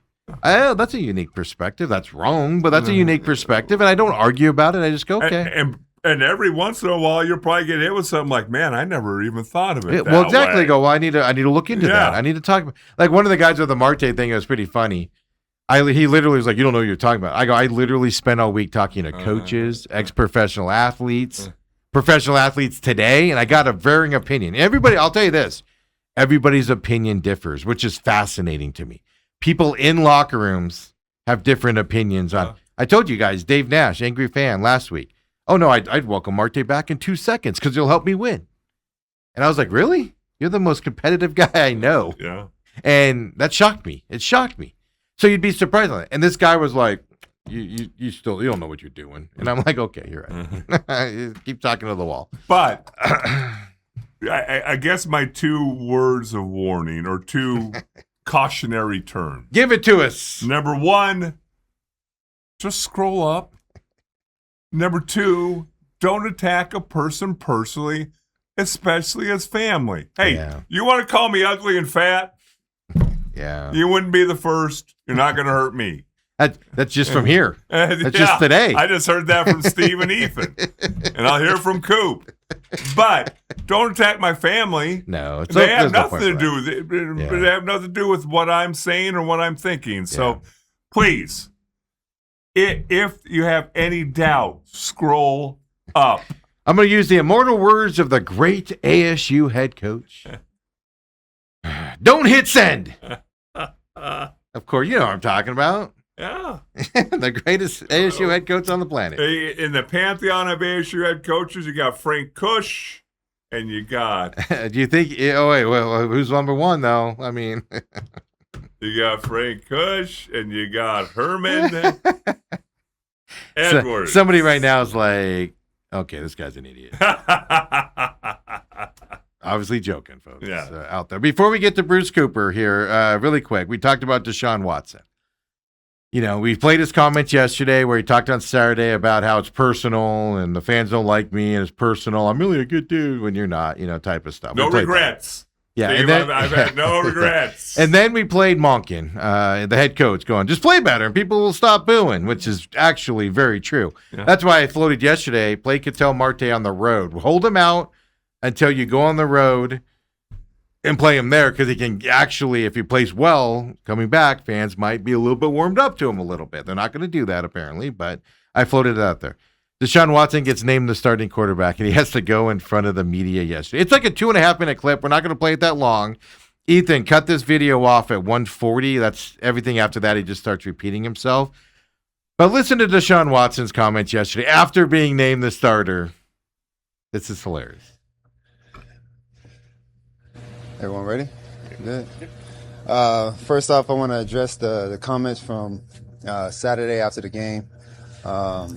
That's a unique perspective. That's wrong, but that's a unique perspective, and I don't argue about it. I just go, okay. And every once in a while, you'll probably get hit with something like, "Man, I never even thought of it." Well, exactly. Way. Go. Well, I need to look into that. I need to talk about. Like one of the guys with the Marte thing was pretty funny. He literally was like, "You don't know what you're talking about." I go, "I literally spent all week talking to coaches, ex-professional athletes, professional athletes today, and I got a varying opinion. Everybody, I'll tell you this: everybody's opinion differs, which is fascinating to me. People in locker rooms have different opinions on. I told you guys, Dave Nash, angry fan, last week. Oh, no, I'd welcome Marte back in 2 seconds because he'll help me win. And I was like, really? You're the most competitive guy I know. Yeah. And that shocked me. It shocked me. So you'd be surprised on it. And this guy was like, you don't know what you're doing. And I'm like, okay, you're right. Keep talking to the wall. But I guess my 2 words of warning or 2 cautionary terms. Give it to us. Number 1, just scroll up. Number 2, don't attack a person personally, especially as family. Hey, you want to call me ugly and fat? Yeah. You wouldn't be the first. You're not going to hurt me. That's just from here. That's just today. I just heard that from Steve and Ethan. And I'll hear from Coop. But don't attack my family. No. They have nothing to do with it. They have nothing to do with what I'm saying or what I'm thinking. So please, if you have any doubt, scroll up. I'm going to use the immortal words of the great ASU head coach. Don't hit send. Of course, you know what I'm talking about. Yeah. The greatest ASU head coach on the planet. In the pantheon of ASU head coaches, you got Frank Kush, and you got... Do you think... Oh, wait, well, who's number 1, though? I mean... You got Frank Kush, and you got Herman Edwards. Somebody right now is like, okay, this guy's an idiot. Obviously joking, folks. Yeah. Out there. Before we get to Bruce Cooper here, really quick, we talked about Deshaun Watson. You know, we played his comments yesterday where he talked on Saturday about how it's personal and the fans don't like me and it's personal. I'm really a good dude when you're not, type of stuff. No regrets. Yeah, Steve, and then, I've had no regrets. And then we played Monken, the head coach, going, just play better and people will stop booing, which is actually very true. Yeah. That's why I floated yesterday, play Cattell Marte on the road. Hold him out until you go on the road and play him there, because he can actually, if he plays well, coming back, fans might be a little bit warmed up to him a little bit. They're not going to do that, apparently, but I floated it out there. Deshaun Watson gets named the starting quarterback, and he has to go in front of the media yesterday. It's like a 2.5-minute clip. We're not going to play it that long. Ethan, cut this video off at 1:40. That's everything after that. He just starts repeating himself. But listen to Deshaun Watson's comments yesterday after being named the starter. This is hilarious. Everyone ready? Good. First off, I want to address the comments from Saturday after the game. I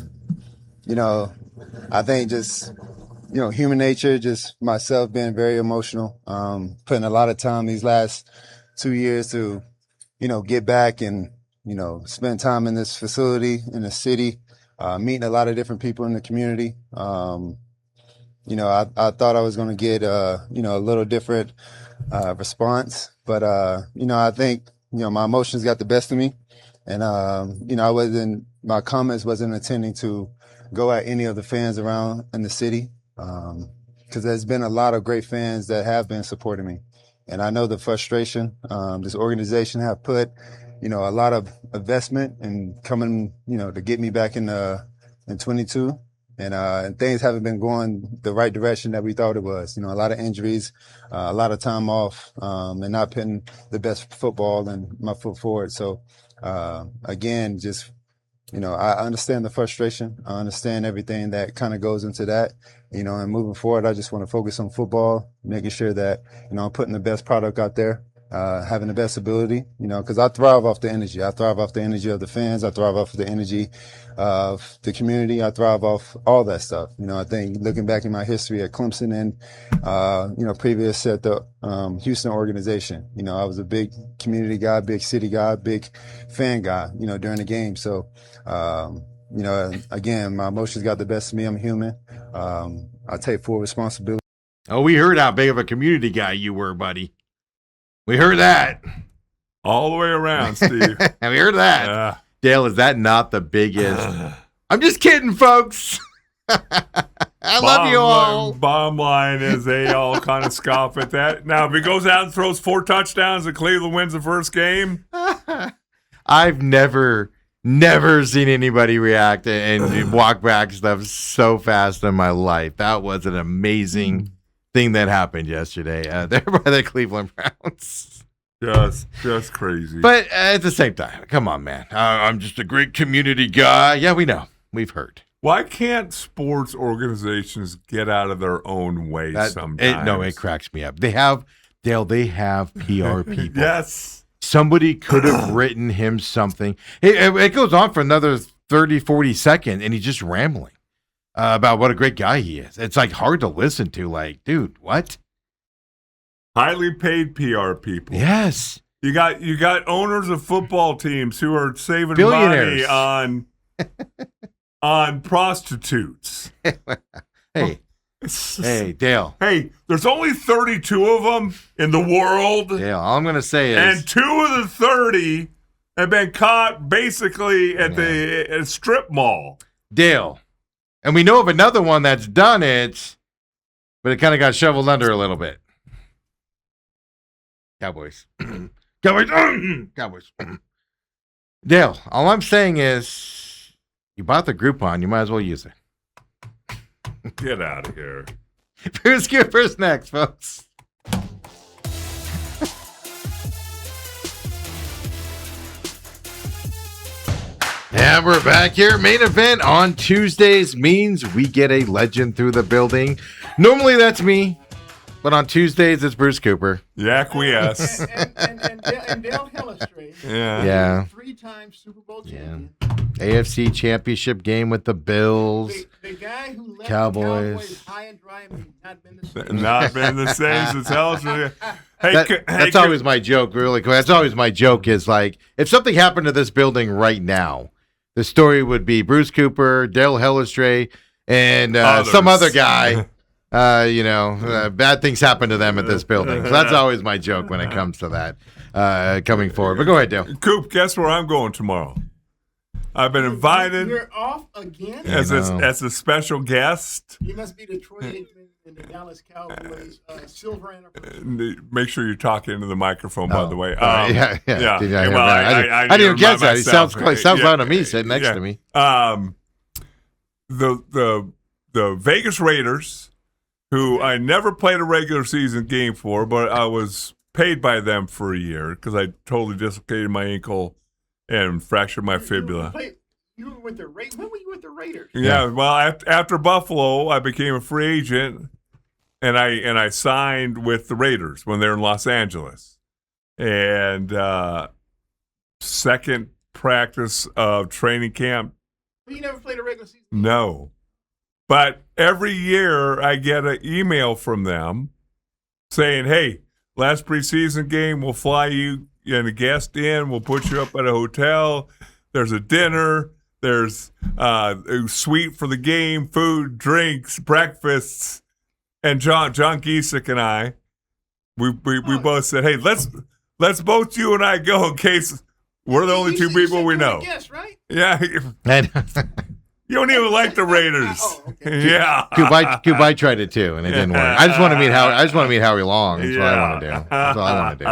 think just, human nature, just myself being very emotional, putting a lot of time these last 2 years to, get back and, spend time in this facility, in the city, meeting a lot of different people in the community. I thought I was going to get, a little different response, but, I think, my emotions got the best of me. And, my comments wasn't intending to go at any of the fans around in the city, because there's been a lot of great fans that have been supporting me. And I know the frustration this organization have put, a lot of investment and coming, to get me back in 22. And things haven't been going the right direction that we thought it was. A lot of injuries, a lot of time off, and not putting the best football and my foot forward. So, again, just, I understand the frustration. I understand everything that kind of goes into that, and moving forward, I just want to focus on football, making sure that, I'm putting the best product out there, having the best ability, because I thrive off the energy. I thrive off the energy of the fans. I thrive off the energy of the community. I thrive off all that stuff. I think looking back in my history at Clemson and, previous at the Houston organization, I was a big community guy, big city guy, big fan guy, during the game. So, again, my emotions got the best of me. I'm human. I take full responsibility. Oh, we heard how big of a community guy you were, buddy. We heard that. All the way around, Steve. We heard that. Dale, is that not the biggest? I'm just kidding, folks. I love you all. Bottom line is they all kind of scoff at that. Now, if he goes out and throws 4 touchdowns and Cleveland wins the first game. I've never seen anybody react and walk back stuff so fast in my life. That was an amazing thing that happened yesterday there by the Cleveland Browns. Just crazy. But at the same time, come on, man. I'm just a great community guy. Yeah, we know. We've heard. Why can't sports organizations get out of their own way sometimes? It cracks me up. They have PR people. Yes. Somebody could have written him something. It goes on for another 30, 40 seconds, and he's just rambling about what a great guy he is. It's like hard to listen to. Like, dude, what? Highly paid PR people. Yes. You got owners of football teams who are saving Billionaires. money on prostitutes. Hey, Dale. Hey, there's only 32 of them in the world. Dale, all I'm going to say is... And 2 of the 30 have been caught basically at the strip mall. Dale. And we know of another one that's done it, but it kind of got shoveled under a little bit. Cowboys. Cowboys. Dale, all I'm saying is you bought the Groupon. You might as well use it. Get out of here. Bruce Cooper's next, folks. And we're back here. Main event on Tuesdays means we get a legend through the building. Normally that's me, but on Tuesdays it's Bruce Cooper. Acquiesce. And Dale Hellestrae. Yeah. 3-time Super Bowl champion. AFC Championship game with the Bills. The guy who left Cowboys. the Cowboys high and dry and not been the same. Not been the same since Hellestrae. Hey, That's always my joke, really quick. That's always my joke is like, if something happened to this building right now, the story would be Bruce Cooper, Dale Hellestrae, and some other guy. Bad things happen to them at this building. So that's always my joke when it comes to that coming forward. But go ahead, Dale. Coop, guess where I'm going tomorrow? I've been invited. You're off again? As a special guest. You must be Detroit Aikman and the Dallas Cowboys silver anniversary. Make sure you're talking into the microphone, by the way. Yeah. Yeah. I didn't even guess that. He sounds loud to me sitting next to me. The Vegas Raiders, who I never played a regular season game for, but I was paid by them for a year because I totally dislocated my ankle and fractured my fibula. You were with the Raiders. When were you with the Raiders? Yeah, well, after Buffalo, I became a free agent, and I signed with the Raiders when they're in Los Angeles. And second practice of training camp. Well, you never played a regular season? No. But every year I get an email from them saying, hey, last preseason game, we'll fly you and a guest in. We'll put you up at a hotel. There's a dinner. There's a suite for the game, food, drinks, breakfasts. And John Giesick and I, we both said, hey, let's both you and I go in case we're the only 2 people we know. Guess, right? Yeah. You don't even like the Raiders. Oh, okay. Yeah. Kubai tried it too, and it didn't work. I just want to meet Howie Long. That's what I want to do. That's all I want to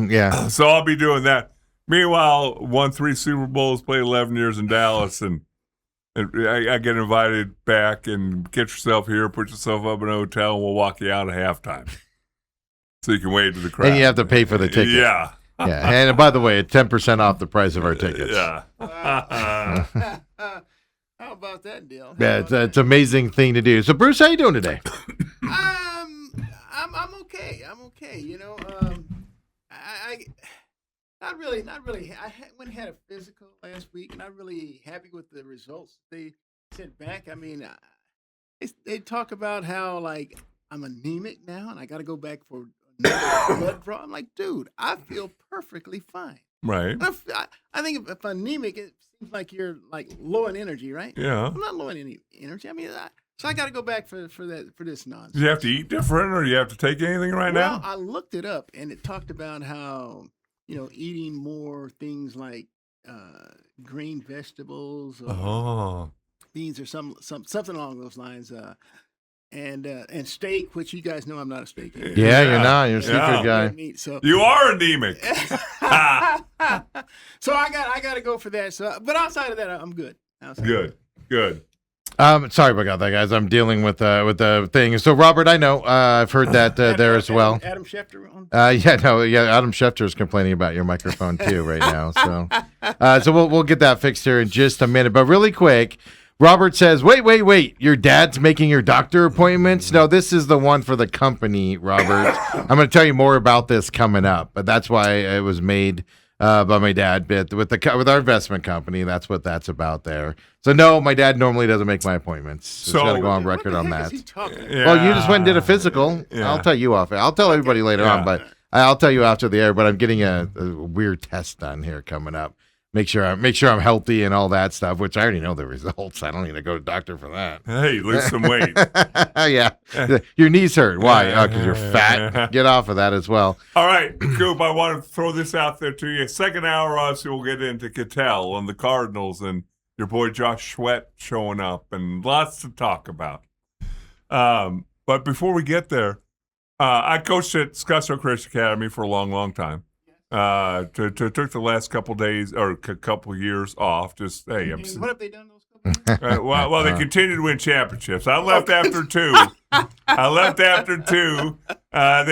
do. Yeah. So I'll be doing that. Meanwhile, won 3 Super Bowls, played 11 years in Dallas, and I get invited back and get yourself here, put yourself up in a hotel, and we'll walk you out at halftime. So you can wave to the crowd. And you have to pay for the ticket. Yeah. Yeah. And by the way, it's 10% off the price of our tickets. Yeah. How about that, Dale? Yeah, it's an amazing thing to do. So, Bruce, how you doing today? I'm okay. I'm okay. You know, I not really. I went and had a physical last week, not really happy with the results they sent back. I mean, they talk about how like I'm anemic now, and I got to go back for another blood draw. I'm like, dude, I feel perfectly fine. Right. I think if anemic, it seems like you're like low in energy, right? Yeah. I'm not low in any energy. I mean, so I got to go back for this nonsense. Do you have to eat different, or do you have to take anything right Well, now? I looked it up, and it talked about how eating more things like green vegetables, or beans, or something along those lines. And steak, which you guys know I'm not a steak eater. Yeah, you're not. You're a seafood guy. Meat, so. You are anemic. So I got to go for that. So, but outside of that, I'm good. Good. Sorry about that, guys. I'm dealing with the thing. So, Robert, I know I've heard that there as well. Adam Schefter on. Adam Schefter is complaining about your microphone too right now. So, we'll get that fixed here in just a minute. But really quick, Robert says, wait. Your dad's making your doctor appointments? No, this is the one for the company, Robert. I'm going to tell you more about this coming up, but that's why it was made by my dad, but with our investment company, that's what that's about there. So no, my dad normally doesn't make my appointments. Just got to go on record on that. Well, you just went and did a physical. Yeah. I'll tell you off. I'll tell everybody later on, but I'll tell you after the air. But I'm getting a weird test done here coming up. Make sure I'm healthy and all that stuff, which I already know the results. I don't need to go to the doctor for that. Hey, lose some weight. Yeah. Your knees hurt. Why? Oh, because you're fat. Get off of that as well. All right, Coop, I want to throw this out there to you. Second hour, obviously, we'll get into Cattell and the Cardinals and your boy Josh Sweat showing up and lots to talk about. But before we get there, I coached at Scottsdale Christian Academy for a long, long time. Took the last couple days or couple years off. Just hey, what have they done those couple years? well, they continued to win championships. I left after two. They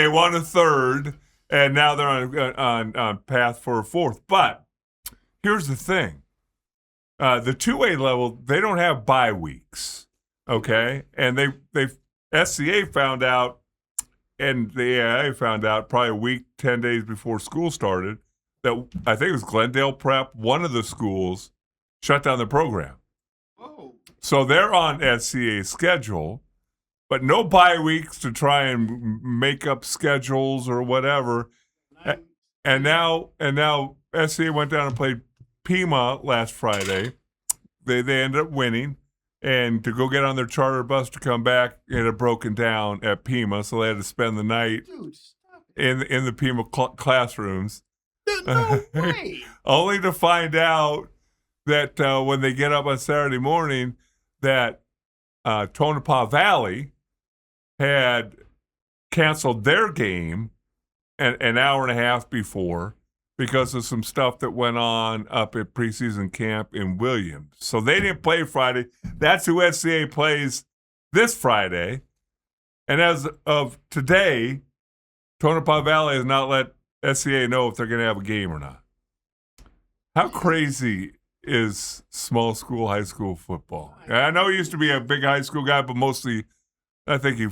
won a third, and now they're on path for a fourth. But here's the thing: the 2A level, they don't have bye weeks. Okay, and they SCA found out. And the AIA found out probably a week, 10 days before school started, that I think it was Glendale Prep, one of the schools, shut down the program. Whoa. So they're on SCA's schedule, but no bye weeks to try and make up schedules or whatever. And now SCA went down and played Pima last Friday. They ended up winning. And to go get on their charter bus to come back, it had broken down at Pima, so they had to spend the night in the Pima classrooms. No way. Only to find out that when they get up on Saturday morning, that Tonopah Valley had canceled their game an hour and a half before because of some stuff that went on up at preseason camp in Williams. So they didn't play Friday. That's who SCA plays this Friday. And as of today, Tonopah Valley has not let SCA know if they're going to have a game or not. How crazy is small school, high school football? I know you used to be a big high school guy, but mostly I think you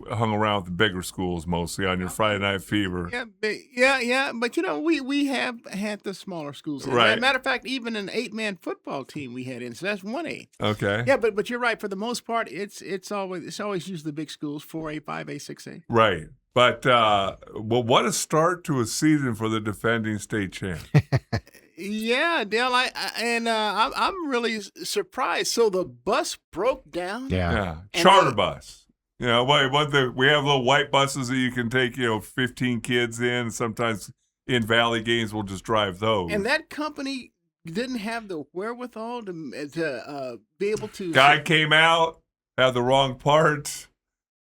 hung around with the bigger schools mostly on your Friday Night Fever. Yeah. But we have had the smaller schools. Right. As a matter of fact, even an 8-man football team we had in, so that's 1A. Okay. Yeah, but you're right. For the most part, it's always usually the big schools, 4A, 5A, 6A. Right. But what a start to a season for the defending state champ. Yeah, Dale. I'm really surprised. So the bus broke down. Yeah. Charter bus. We have little white buses that you can take 15 kids in. Sometimes in Valley games we'll just drive those. And that company didn't have the wherewithal to be able to. Guy came out, had the wrong part.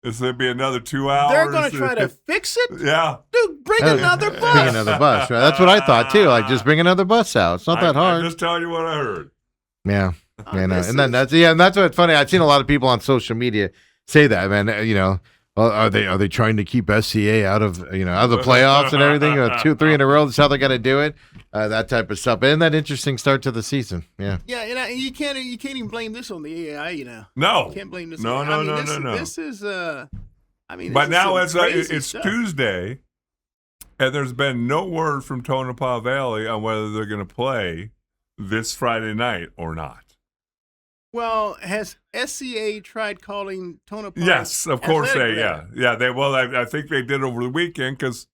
This would be another 2 hours. They're going to try to fix it? Yeah. Dude, bring another bus. Bring another bus. Right? That's what I thought, too. Like, just bring another bus out. It's not that hard. I'm just telling you what I heard. Yeah. And that's what's funny. I've seen a lot of people on social media say that, man. Are they trying to keep SCA out of the playoffs and everything? 2-3 in a row. That's how they got to do it. That type of stuff. Isn't that interesting start to the season? Yeah. Yeah, and you can't even blame this on the AI. No. You can't blame this. No. This is But now it's Tuesday, and there's been no word from Tonopah Valley on whether they're going to play this Friday night or not. Well, has SCA tried calling Tonopah? Yes, of course I think they did over the weekend because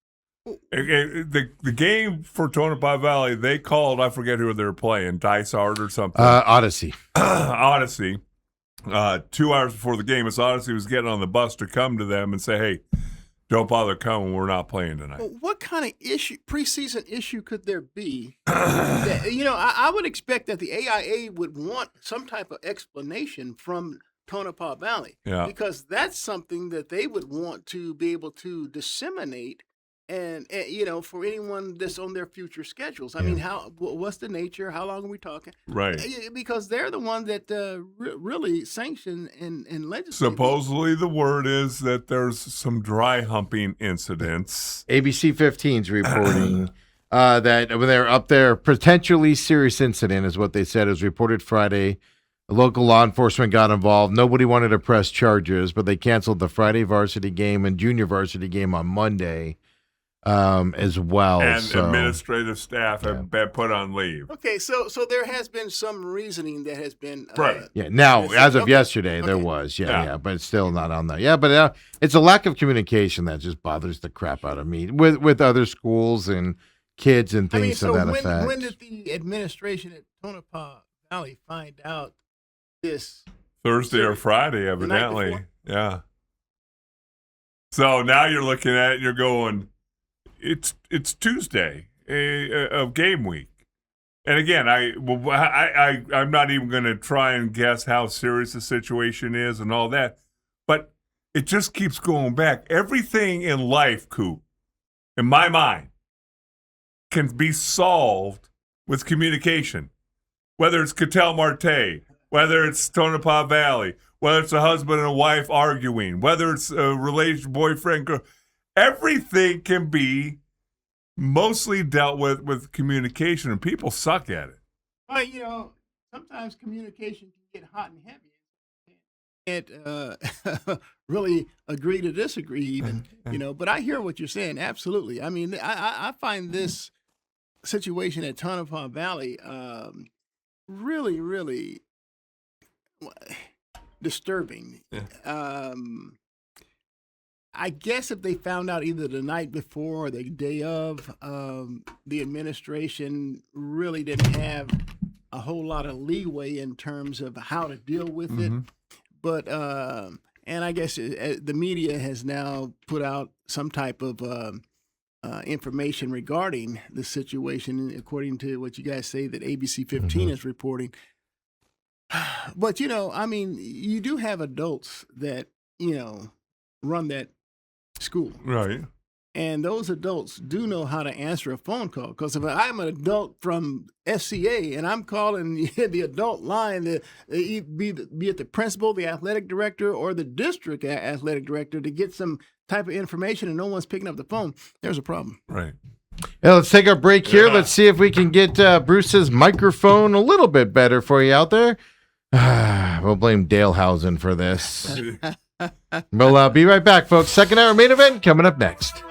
the game for Tonopah Valley, they called, I forget who they were playing, Dysart or something. Odyssey. Odyssey. 2 hours before the game, as Odyssey was getting on the bus to come to them and say, hey, don't bother coming, we're not playing tonight. Well, what kind of preseason issue could there be? I would expect that the AIA would want some type of explanation from Tonopah Valley. Yeah. Because that's something that they would want to be able to disseminate and for anyone that's on their future schedules. I mean, what's the nature? How long are we talking? Right. Because they're the one that really sanction and legislate. Supposedly the word is that there's some dry humping incidents. ABC 15's reporting that when they're up there, potentially serious incident is what they said. It was reported Friday. Local law enforcement got involved. Nobody wanted to press charges, but they canceled the Friday varsity game and junior varsity game on Monday. as well. And so, administrative staff have been put on leave. Okay, so there has been some reasoning that has been Right. Yeah. Now, as of okay. yesterday, there Okay. was. Yeah. Yeah, but it's still not on there. Yeah, but it's a lack of communication that just bothers the crap out of me with other schools and kids and I mean, things so to that effect. when did the administration at Tonopah Valley find out this? Thursday or Friday, night evidently. before? Yeah. So now you're looking at it and you're going, it's Tuesday of game week. And again, I'm not even going to try and guess how serious the situation is and all that. But it just keeps going back. Everything in life, Coop, in my mind, can be solved with communication. Whether it's Cattell Marte, whether it's Tonopah Valley, whether it's a husband and a wife arguing, whether it's a relation, boyfriend, girl, everything can be mostly dealt with communication, and people suck at it. Well, sometimes communication can get hot and heavy. Can't really agree to disagree, even. But I hear what you're saying. Absolutely. I mean, I find this situation at Tonopah Valley really, really disturbing. Yeah. I guess if they found out either the night before or the day of, the administration really didn't have a whole lot of leeway in terms of how to deal with it. But and I guess the media has now put out some type of information regarding the situation, according to what you guys say that ABC 15 is reporting. But I mean, you do have adults that run that school, Right. and those adults do know how to answer a phone call. Because if I'm an adult from SCA and I'm calling the adult line, be it the principal, the athletic director, or the district athletic director to get some type of information, and no one's picking up the phone, there's a problem. Right. Yeah, let's take our break here. Yeah. Let's see if we can get Bruce's microphone a little bit better for you out there. We'll blame Dalehausen for this. We'll be right back, folks. Second hour main event coming up next.